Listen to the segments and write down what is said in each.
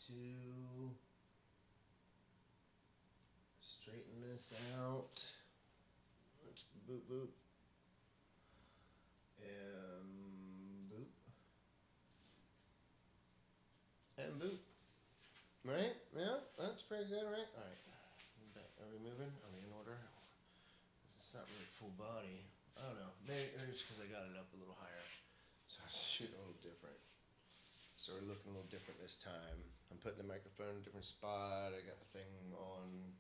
to straighten this out. Let's boop boop. And boop. And boop. Right? Yeah, that's pretty good, right? Alright. Are we moving? Are we in order? It's not really full body. I don't know. Maybe it's because I got it up a little higher. So I shoot a little different. So we're looking a little different this time. I'm putting the microphone in a different spot. I got the thing on,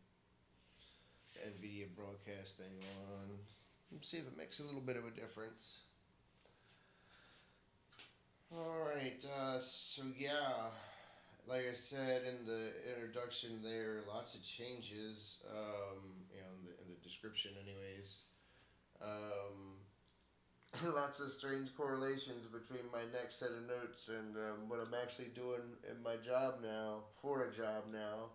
the NVIDIA broadcast thing on. Let's see if it makes a little bit of a difference. Alright, so yeah, like I said in the introduction there, lots of changes, in the description anyways. Lots of strange correlations between my next set of notes and what I'm actually doing in my job now, for a job now.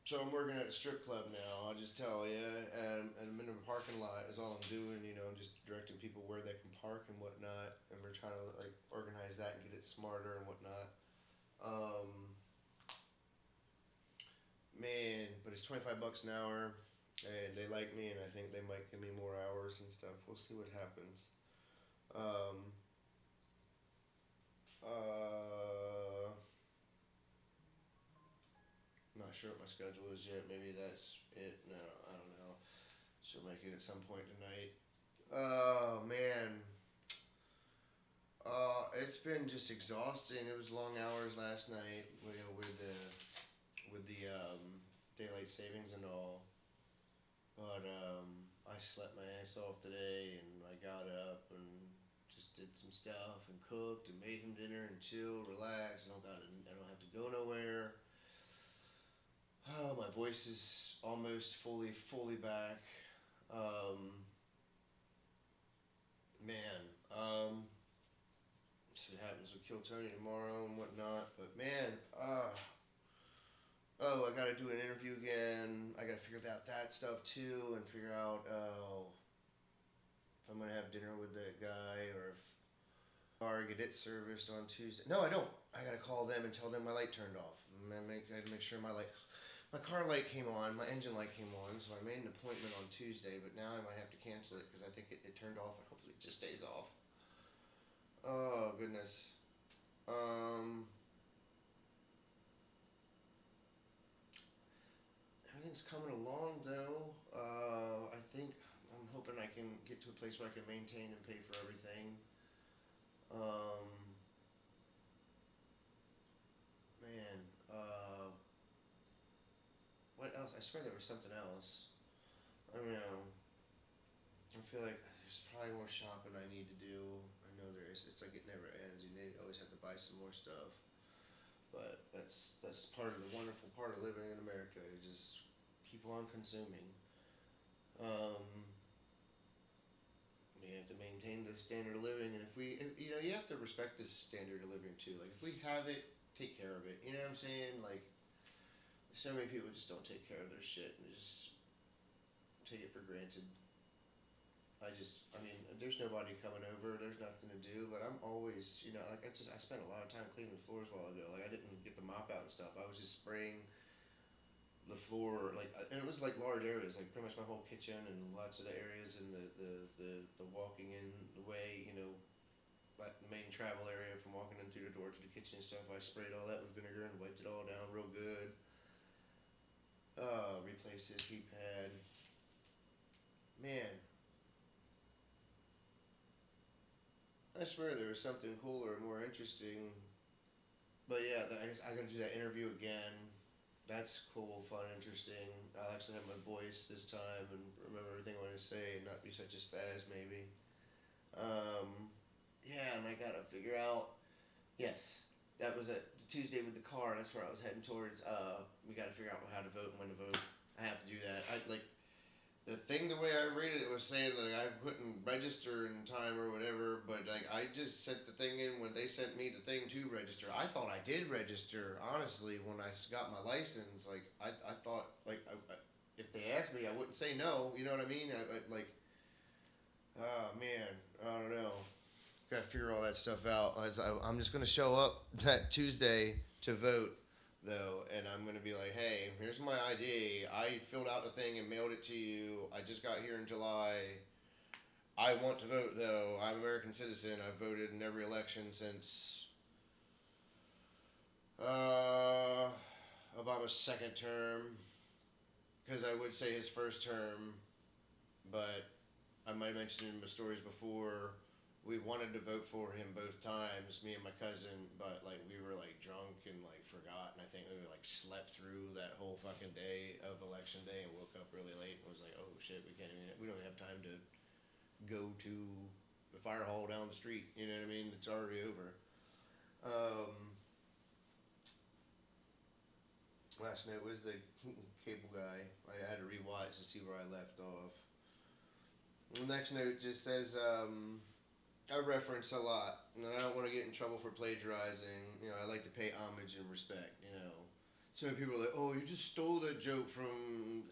So I'm working at a strip club now, I'll just tell you, and I'm in a parking lot is all I'm doing, just directing people where they can park and whatnot, and we're trying to like organize that and get it smarter and whatnot. Man, but it's $25 an hour, and they like me, and I think they might give me more hours and stuff. We'll see what happens. Not sure what my schedule is yet. Maybe that's it. No, I don't know. She'll make it at some point tonight. Oh man. It's been just exhausting. It was long hours last night with the daylight savings and all. But I slept my ass off today, and I got up and just did some stuff and cooked and made him dinner and chilled, relaxed. I don't have to go nowhere. Oh, my voice is almost fully back. Man, see what happens with Kill Tony tomorrow and whatnot. But man, I gotta do an interview again. I gotta figure out that stuff too, and figure out if I'm gonna have dinner with that guy or if or get it serviced on Tuesday. No, I don't. I gotta call them and tell them my light turned off. I gotta make sure my car light came on, my engine light came on, so I made an appointment on Tuesday, but now I might have to cancel it because I think it turned off and hopefully it just stays off. Oh, goodness. Everything's coming along though. I'm hoping I can get to a place where I can maintain and pay for everything. Man, what else? I swear there was something else. I don't know. I feel like there's probably more shopping I need to do. I know there is. It's like it never ends. You always have to buy some more stuff. But that's part of the wonderful part of living in America. You just keep on consuming. We have to maintain the standard of living, and you have to respect this standard of living too. Like if we have it, take care of it. You know what I'm saying? Like so many people just don't take care of their shit and just take it for granted. There's nobody coming over. There's nothing to do. But I'm always, I spent a lot of time cleaning the floors a while ago. Like I didn't get the mop out and stuff. I was just spraying the floor, and it was like large areas, like pretty much my whole kitchen and lots of the areas in the walking in the way, like the main travel area from walking in through the door to the kitchen and stuff. I sprayed all that with vinegar and wiped it all down real good. Replaced his heat pad. Man, I swear there was something cooler and more interesting. But yeah, I guess I gotta do that interview again. That's cool, fun, interesting. I'll actually have my voice this time and remember everything I want to say and not be such a spaz, maybe. Yeah, and I gotta figure out. Yes, that was Tuesday with the car. That's where I was heading towards. We gotta figure out how to vote and when to vote. I have to do that. The thing, the way I rated it was saying that I couldn't register in time or whatever, but I just sent the thing in when they sent me the thing to register. I thought I did register, honestly, when I got my license. I thought, if they asked me, I wouldn't say no, you know what I mean? Oh man, I don't know. Gotta figure all that stuff out. I'm just gonna show up that Tuesday to vote, though, and I'm gonna be like, hey, here's my ID. I filled out the thing and mailed it to you. I just got here in July. I want to vote, though. I'm an American citizen. I've voted in every election since Obama's second term, because I would say his first term, but I might have mentioned in my stories before. We wanted to vote for him both times, me and my cousin, but like we were like drunk and like forgot, and I think we like slept through that whole fucking day of election day and woke up really late and was like, oh shit, we don't even have time to go to the fire hall down the street. You know what I mean? It's already over. Last night was the cable guy. I had to rewatch to see where I left off. The next note just says, I reference a lot, and I don't want to get in trouble for plagiarizing. You know, I like to pay homage and respect, you know. So many people are like, oh, you just stole that joke from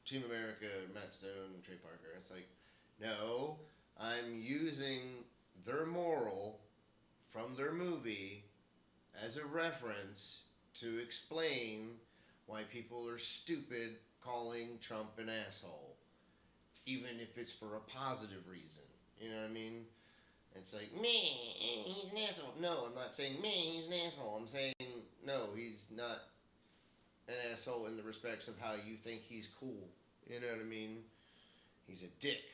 Team America, Matt Stone, and Trey Parker. It's like, no, I'm using their moral from their movie as a reference to explain why people are stupid calling Trump an asshole, even if it's for a positive reason. You know what I mean? It's like, me, he's an asshole. No, I'm not saying me, he's an asshole. I'm saying, no, he's not an asshole in the respects of how you think he's cool. You know what I mean? He's a dick.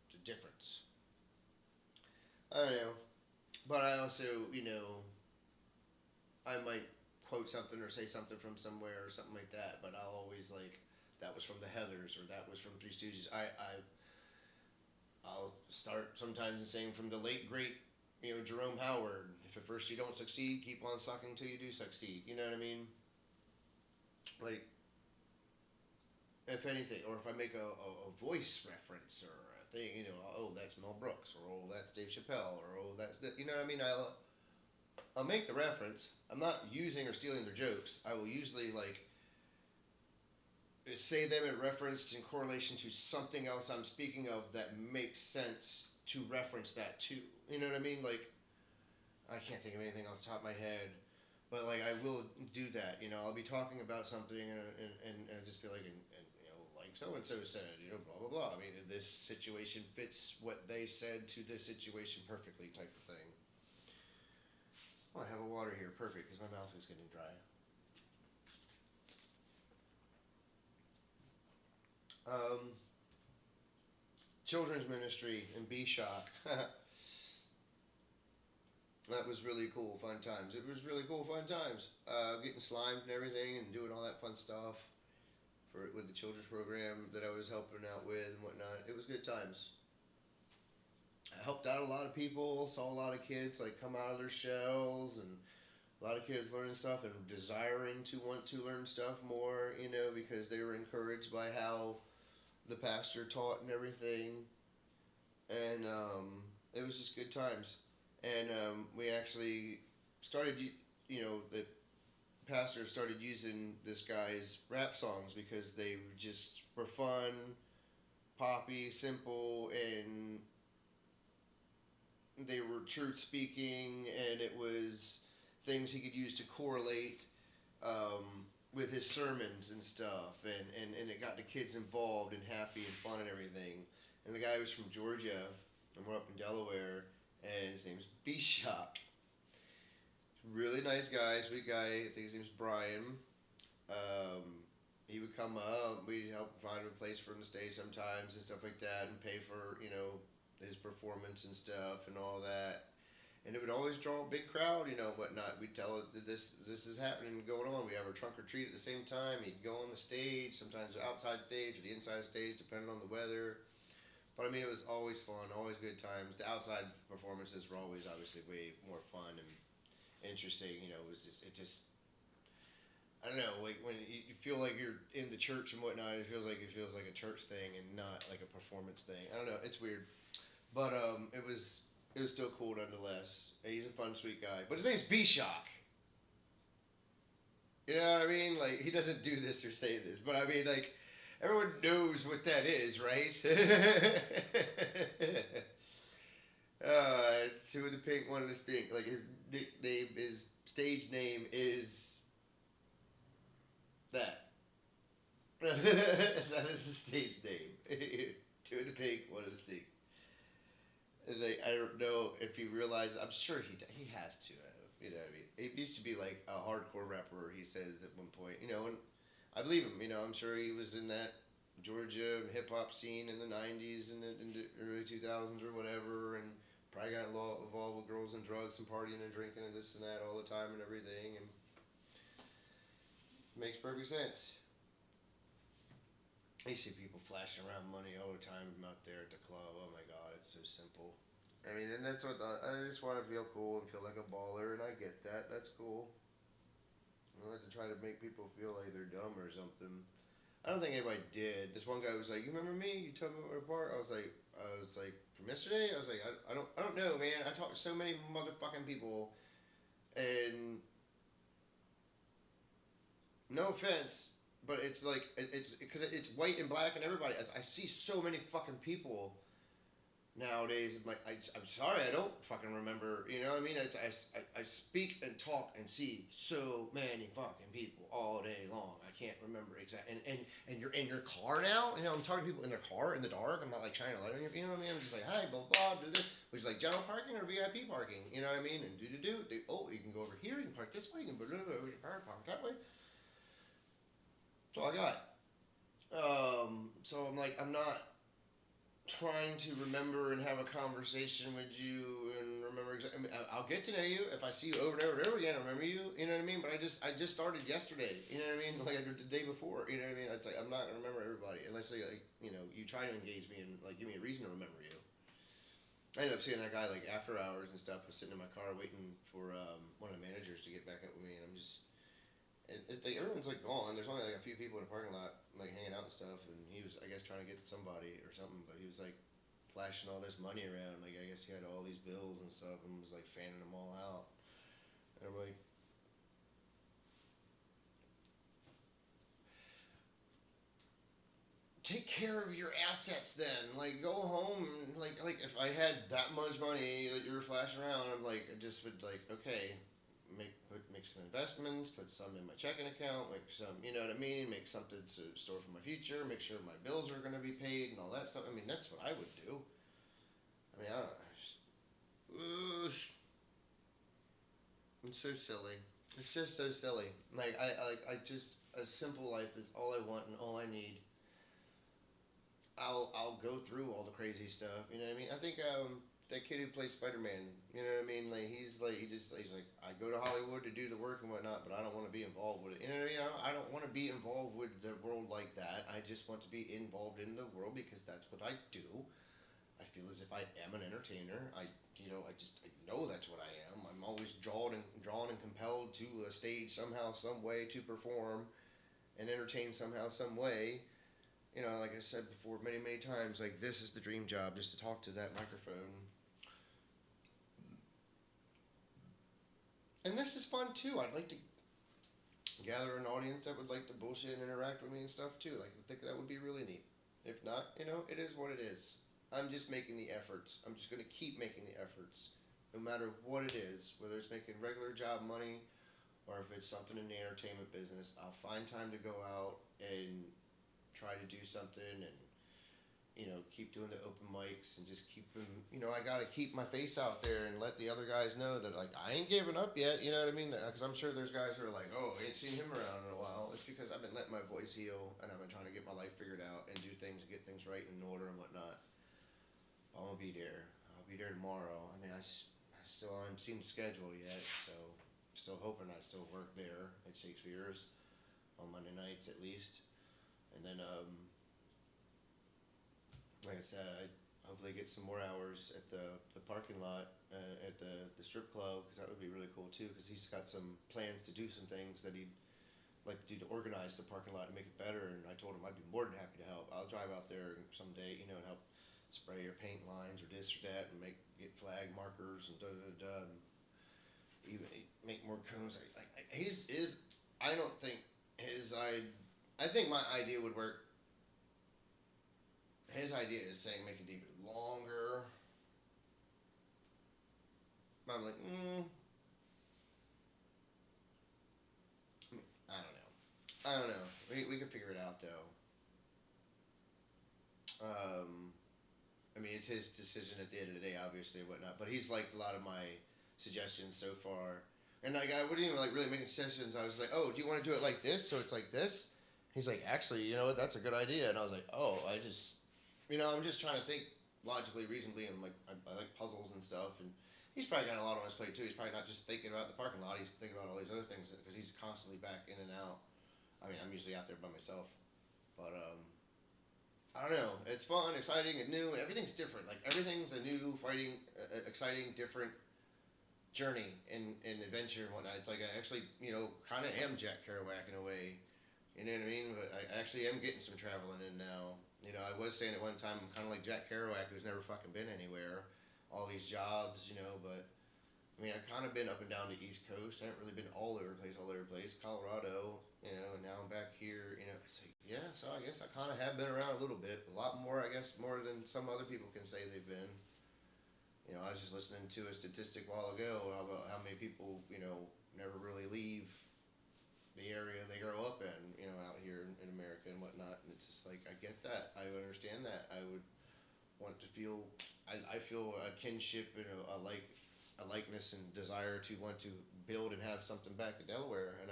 It's a difference. I don't know. But I also, you know, I might quote something or say something from somewhere or something like that, but I'll always like, that was from the Heathers or that was from Three Stooges. I'll start sometimes in saying from the late great, you know, Jerome Howard. If at first you don't succeed, keep on sucking till you do succeed. You know what I mean? Like, if anything, or if I make a voice reference or a thing, you know, oh, that's Mel Brooks, or oh, that's Dave Chappelle, or oh, that's you know what I mean? I'll make the reference. I'm not using or stealing their jokes. I will usually like say them in reference in correlation to something else I'm speaking of that makes sense to reference that to. You know what I mean? Like, I can't think of anything off the top of my head, but like I will do that. You know, I'll be talking about something and just be like, and you know, like so and so said, you know, blah blah blah. I mean, this situation fits what they said to this situation perfectly, type of thing. Oh, I have a water here, perfect, because my mouth is getting dry. Children's ministry in B-Shock. That was really cool, fun times. It was really cool, fun times. Getting slimed and everything and doing all that fun stuff with the children's program that I was helping out with and whatnot. It was good times. I helped out a lot of people, saw a lot of kids like come out of their shells, and a lot of kids learning stuff and desiring to want to learn stuff more, you know, because they were encouraged by how the pastor taught and everything. And it was just good times. And we actually started, you know, the pastor started using this guy's rap songs because they just were fun, poppy, simple, and they were truth speaking, and it was things he could use to correlate with his sermons and stuff, and it got the kids involved and happy and fun and everything. And the guy was from Georgia, and we're up in Delaware, and his name's B-Shock. Really nice guy, sweet guy. I think his name's Brian. He would come up, we'd help find a place for him to stay sometimes and stuff like that, and pay for, you know, his performance and stuff and all that. And it would always draw a big crowd, you know, whatnot. We'd tell it that this is happening, going on. We have our trunk or treat at the same time. He'd go on the stage, sometimes the outside stage or the inside stage, depending on the weather. But I mean, it was always fun, always good times. The outside performances were always obviously way more fun and interesting. You know, it just, I don't know, like when you feel like you're in the church and whatnot, it feels like a church thing and not like a performance thing. I don't know, it's weird. But it was still cool nonetheless. He's a fun, sweet guy. But his name's B-Shock. You know what I mean? Like, he doesn't do this or say this. But I mean, like, everyone knows what that is, right? Pink wanted to stink. Like his nickname, his stage name is that. That is the stage name. Two in the Pink wanted to stink. And I don't know if he realized. I'm sure he has to. You know what I mean? It used to be like a hardcore rapper. He says at one point, and I believe him. I'm sure he was in that Georgia hip hop scene in the '90s and in the early 2000s or whatever, and probably got involved with girls and drugs and partying and drinking and this and that all the time and everything, and makes perfect sense. I see people flashing around money all the time out there at the club. Oh my god, it's so simple. I mean, and that's what I just want to feel cool and feel like a baller, and I get that. That's cool. I don't like to try to make people feel like they're dumb or something. I don't think anybody did. This one guy was like, "You remember me? You told me what apart." I was like, from yesterday. I was like, I don't know, man. I talked to so many motherfucking people, and no offense, but it's like it's because it's white and black and everybody. I see so many fucking people nowadays. I'm sorry, I don't fucking remember. You know what I mean? I speak and talk and see so many fucking people all day long. I can't remember exactly. And you're in your car now. I'm talking to people in their car in the dark. I'm not like shining a light on you. You know what I mean? I'm just like, hi, blah blah, do this. Which is like general parking or VIP parking. You know what I mean? And do. Oh, you can go over here. You can park this way. You can park that way. That's all I got. So I'm like, I'm not trying to remember and have a conversation with you and remember exactly. I mean, I'll get to know you if I see you over and over and over again. I remember you. You know what I mean? But I just started yesterday. You know what I mean? Like I did the day before. You know what I mean? It's like I'm not gonna remember everybody unless like you try to engage me and like give me a reason to remember you. I ended up seeing that guy like after hours and stuff. I was sitting in my car waiting for one of the managers to get back up with me, and I'm just. It's like everyone's like gone. There's only like a few people in the parking lot like hanging out and stuff. And he was, I guess, trying to get somebody or something. But he was like flashing all this money around. Like I guess he had all these bills and stuff and was like fanning them all out. And I'm like, take care of your assets then. Like go home. Like if I had that much money that you were flashing around, I'm like, I just would like, okay, make some investments, put some in my checking account, make some, you know what I mean, make something to store for my future, make sure my bills are going to be paid and all that stuff. I mean, that's what I would do. I mean, I don't know. It's so silly. It's just so silly. Like I just a simple life is all I want and all I need. I'll go through all the crazy stuff. You know what I mean? I think that kid who plays Spider-Man, you know what I mean? Like he's like I go to Hollywood to do the work and whatnot, but I don't want to be involved with it. You know what I mean? I don't want to be involved with the world like that. I just want to be involved in the world because that's what I do. I feel as if I am an entertainer. I know that's what I am. I'm always drawn and compelled to a stage somehow, some way to perform and entertain somehow, some way. Like I said before many times, like this is the dream job, just to talk to that microphone. And this is fun too. I'd like to gather an audience that would like to bullshit and interact with me and stuff too. Like I think that would be really neat. If not, it is what it is. I'm just making the efforts. I'm just gonna keep making the efforts. No matter what it is, whether it's making regular job money or if it's something in the entertainment business, I'll find time to go out and try to do something and keep doing the open mics and just keep them. I gotta keep my face out there and let the other guys know that like I ain't giving up yet. You know what I mean? Because I'm sure there's guys who are like, oh, I ain't seen him around in a while. It's because I've been letting my voice heal and I've been trying to get my life figured out and do things, get things right and in order and whatnot. I'm gonna be there. I'll be there tomorrow. I mean, I still haven't seen the schedule yet, so I'm still hoping I still work there at Shakespeare's on Monday nights at least. And then, like I said, I hopefully get some more hours at the parking lot at the strip club because that would be really cool too. Because he's got some plans to do some things that he'd like to do to organize the parking lot and make it better. And I told him I'd be more than happy to help. I'll drive out there someday, and help spray or paint lines or this or that, and get flag markers and and even make more cones. I don't think I think my idea would work. His idea is saying make it even longer. I'm like, I don't know. I don't know. We can figure it out though. I mean, it's his decision at the end of the day, obviously, and whatnot. But he's liked a lot of my suggestions so far. And like, I wouldn't even like really making suggestions. I was like, oh, do you want to do it like this? So it's like this. He's like, actually, you know what? That's a good idea. And I was like, oh, I'm just trying to think logically, reasonably, and like, I like puzzles and stuff. And he's probably got a lot on his plate too. He's probably not just thinking about the parking lot. He's thinking about all these other things because he's constantly back in and out. I mean, I'm usually out there by myself, but I don't know. It's fun, exciting, and new. Everything's different. Like everything's a new, fighting, exciting, different journey in adventure and whatnot. It's like I actually, kind of am Jack Kerouac in a way. You know what I mean? But I actually am getting some traveling in now. I was saying at one time I'm kind of like Jack Kerouac, who's never fucking been anywhere. All these jobs, but I mean, I've kind of been up and down the East Coast. I haven't really been all over the place. Colorado, and now I'm back here. It's like, yeah, so I guess I kind of have been around a little bit. A lot more, I guess, more than some other people can say they've been. I was just listening to a statistic a while ago about how many people, never really leave the area they grow up in, out here in America and whatnot. And it's just like, I get that. I understand that. I would want to feel, I feel a kinship and a likeness and desire to want to build and have something back in Delaware. And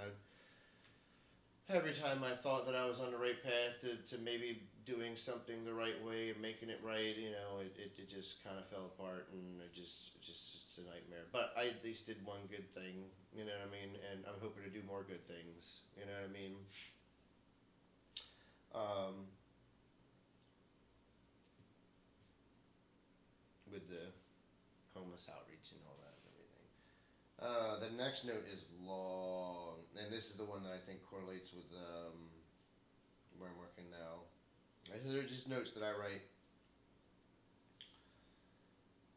every time I thought that I was on the right path to maybe doing something the right way and making it right, it just kind of fell apart, and it's a nightmare. But I at least did one good thing, you know what I mean? And I'm hoping to do more good things, you know what I mean? With the homeless outreach and all that and everything. The next note is long, and this is the one that I think correlates with where I'm working now. They're just notes that I write.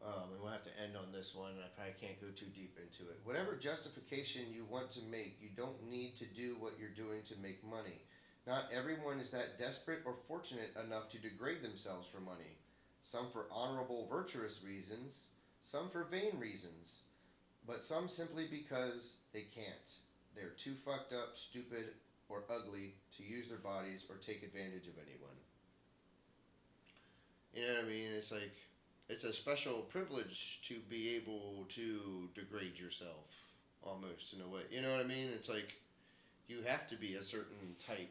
And we'll have to end on this one, and I probably can't go too deep into it. Whatever justification you want to make, you don't need to do what you're doing to make money. Not everyone is that desperate or fortunate enough to degrade themselves for money. Some for honorable, virtuous reasons, some for vain reasons, but some simply because they can't. They're too fucked up, stupid, or ugly to use their bodies or take advantage of anyone. You know what I mean? It's like, it's a special privilege to be able to degrade yourself, almost, in a way. You know what I mean? It's like, you have to be a certain type,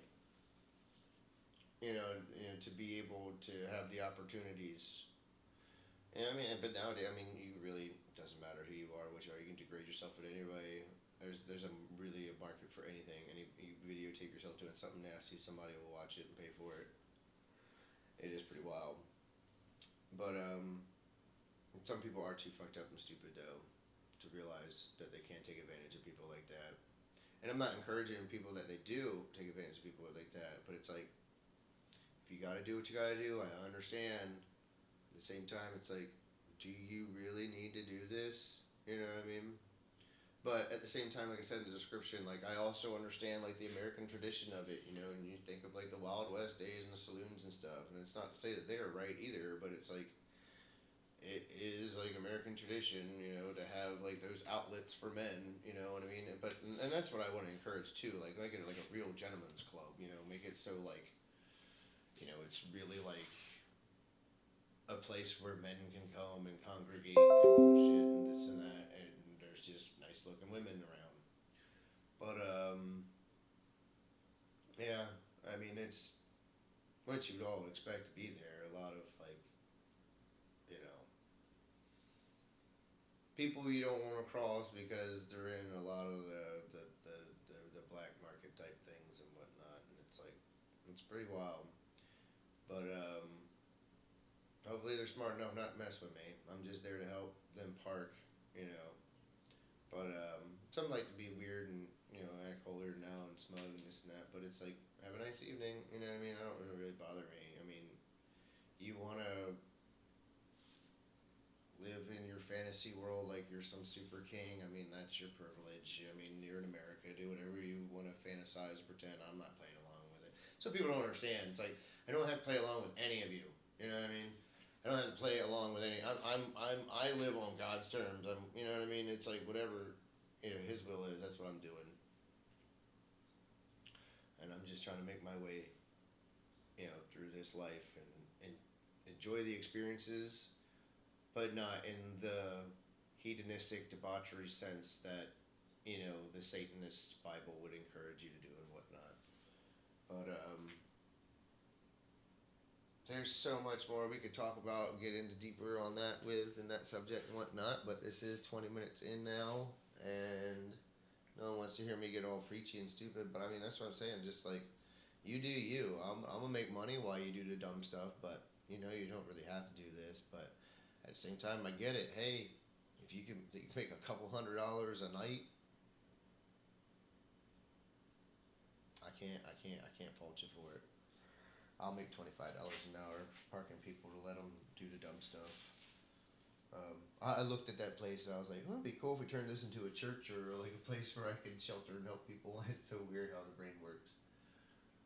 to be able to have the opportunities. I mean, but nowadays, you really, doesn't matter who you are, which you are, you can degrade yourself in any way. There's really a market for anything. You videotape yourself doing something nasty, somebody will watch it and pay for it. It is pretty wild. But some people are too fucked up and stupid though to realize that they can't take advantage of people like that. And I'm not encouraging people that they do take advantage of people like that, but it's like, if you gotta do what you gotta do, I understand. At the same time, it's like, do you really need to do this? You know what I mean? But at the same time, like I said in the description, like I also understand like the American tradition of it, and you think of like the Wild West days and the saloons and stuff, and it's not to say that they're right either, but it's like, it is like American tradition, to have like those outlets for men, you know what I mean? But and that's what I want to encourage too, like make it like a real gentleman's club, make it so like, it's really like a place where men can come and congregate and bullshit and this and that, and there's just nice looking women around. But yeah, it's what you'd all expect to be there. A lot of like, people you don't want to cross because they're in a lot of the black market type things and whatnot, and it's like, it's pretty wild. But hopefully they're smart enough not to mess with me. I'm just there to help them park, But some like to be weird and act holier now and smug and this and that. But it's like, have a nice evening. You know what I mean? I don't really bother me. You wanna live in your fantasy world like you're some super king. That's your privilege. You're in America. Do whatever you want to fantasize or pretend. I'm not playing along with it. So people don't understand. It's like, I don't have to play along with any of you. You know what I mean? I don't have to play along with any. I live on God's terms. You know what I mean. It's like whatever, His will is. That's what I'm doing, and I'm just trying to make my way, through this life and enjoy the experiences, but not in the hedonistic debauchery sense that the Satanist Bible would encourage you to do and whatnot. But there's so much more we could talk about, get into deeper on that in that subject and whatnot. But this is 20 minutes in now, and no one wants to hear me get all preachy and stupid. But I mean, that's what I'm saying. Just like you do you. I'm gonna make money while you do the dumb stuff, but you don't really have to do this. But at the same time, I get it. Hey, if you can make a couple $100 a night, I can't fault you for it. I'll make $25 an hour parking people to let them do the dumb stuff. I looked at that place and I was like, it'd be cool if we turned this into a church or like a place where I can shelter and help people. It's so weird how the brain works.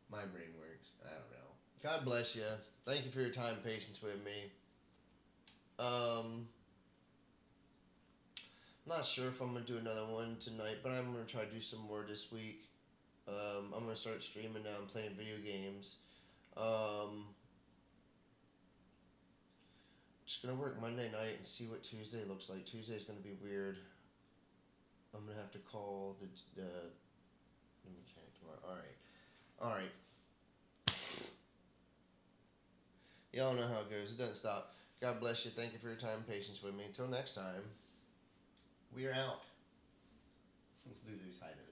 My brain works. I don't know. God bless you. Thank you for your time and patience with me. I'm not sure if I'm going to do another one tonight, but I'm going to try to do some more this week. I'm going to start streaming now and playing video games. Just going to work Monday night and see what Tuesday looks like. Tuesday's going to be weird. I'm going to have to call the mechanic tomorrow. Alright. Y'all know how it goes. It doesn't stop. God bless you. Thank you for your time and patience with me. Until next time, we are out. Lulu's hiding.